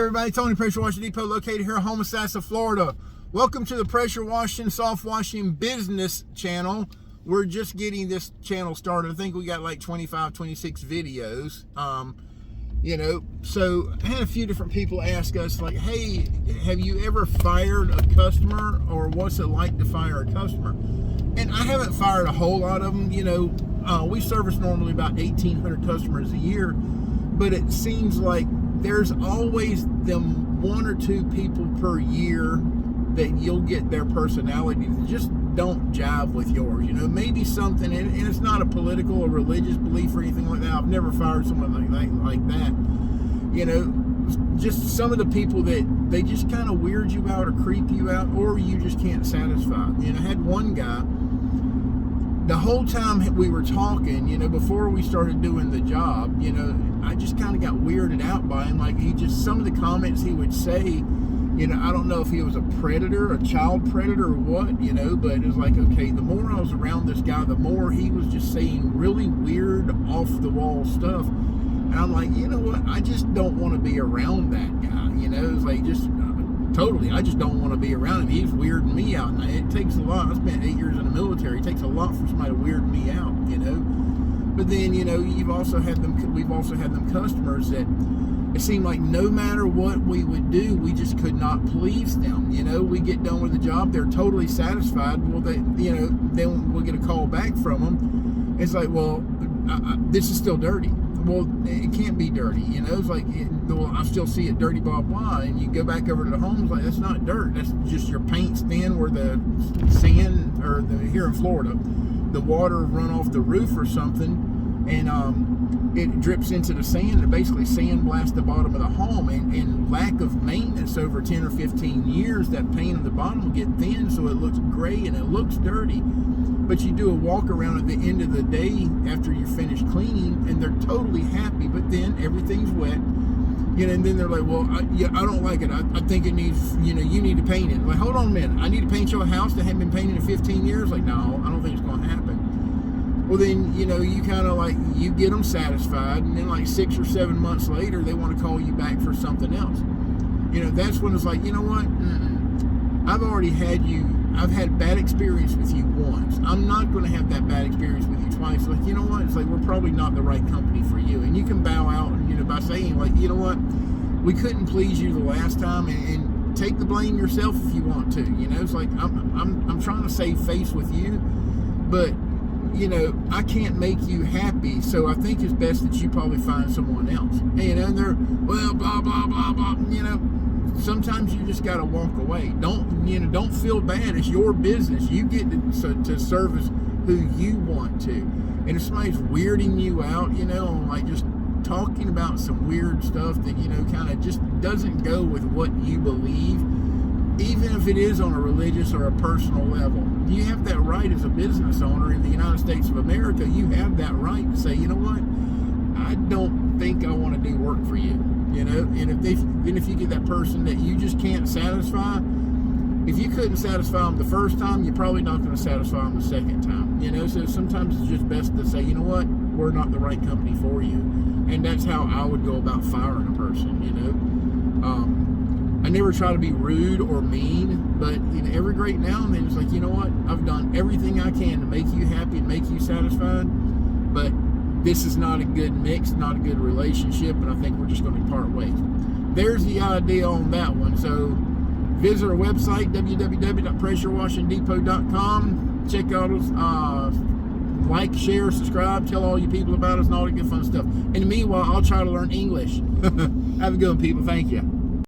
everybody, Tony, Pressure Washing Depot, located here in Homosassa, Florida. Welcome to the Pressure Washing, Soft Washing Business channel. We're just getting this channel started. I think we got like 25, 26 videos. So I had a few different people ask us like, hey, have you ever fired a customer, or what's it like to fire a customer? And I haven't fired a whole lot of them. We service normally about 1,800 customers a year, but it seems like there's always them one or two people per year that you'll get their personality that just don't jive with yours. Maybe something, and it's not a political or religious belief or anything like that. I've never fired someone like that. Just some of the people that they just kind of weird you out or creep you out, or you just can't satisfy. I had one guy, the whole time we were talking, before we started doing the job, I just kind of got weirded out by him. Like, some of the comments he would say, I don't know if he was a predator, a child predator or what, but it was like, okay, the more I was around this guy, the more he was just saying really weird, off the wall stuff. And I'm like, you know what? I just don't want to be around that guy. It's like, totally, I just don't want to be around him. He's weirding me out. And it takes a lot. I spent 8 years in the military. It takes a lot for somebody to weird me out, But then, we've also had them customers that it seemed like no matter what we would do, we just could not please them. We get done with the job, they're totally satisfied. Well, then we'll get a call back from them. It's like, well, this is still dirty. Well, it can't be dirty, It's like, well, I still see it dirty, blah, blah. And you go back over to the home, it's like, that's not dirt. That's just your paint's thin where the sand, or here in Florida, the water run off the roof or something, and it drips into the sand, and basically sandblasts the bottom of the home. And lack of maintenance over 10 or 15 years, that paint on the bottom will get thin, so it looks gray and it looks dirty. But you do a walk around at the end of the day after you're finished cleaning, and they're totally happy, but then everything's wet. And then they're like, well, I don't like it. I think it needs, you need to paint it. Like, hold on a minute. I need to paint your house that hadn't been painted in 15 years? Like, no, I don't think it's going to happen. Well, then, you kind of like, you get them satisfied, and then like 6 or 7 months later, they want to call you back for something else. That's when it's like, you know what? I've had bad experience with you once. I'm not going to have that bad experience with you twice. Like, you know what? It's like, we're probably not the right company for you. And you can bow out, by saying, like, you know what? We couldn't please you the last time, and take the blame yourself if you want to. It's like, I'm trying to save face with you, but I can't make you happy, so I think it's best that you probably find someone else. And they're, well, blah, blah, blah, blah, sometimes you just got to walk away. Don't feel bad. It's your business. You get to service who you want to. And if somebody's weirding you out, like just talking about some weird stuff that, kind of just doesn't go with what you believe, even if it is on a religious or a personal level, you have that right as a business owner in the United States of America. You have that right to say, you know what? I don't think I want to do work for you. And if you get that person that you just can't satisfy, if you couldn't satisfy them the first time, you're probably not going to satisfy them the second time. So sometimes it's just best to say, you know what, we're not the right company for you. And that's how I would go about firing a person. I never try to be rude or mean, but every great now and then it's like, you know what, I've done everything I can to make you happy and make you satisfied, but this is not a good mix, not a good relationship, and I think we're just going to part ways. There's the idea on that one. So visit our website, www.pressurewashingdepot.com. Check out us, like, share, subscribe, tell all your people about us, and all the good fun stuff. And meanwhile, I'll try to learn English. Have a good one, people. Thank you.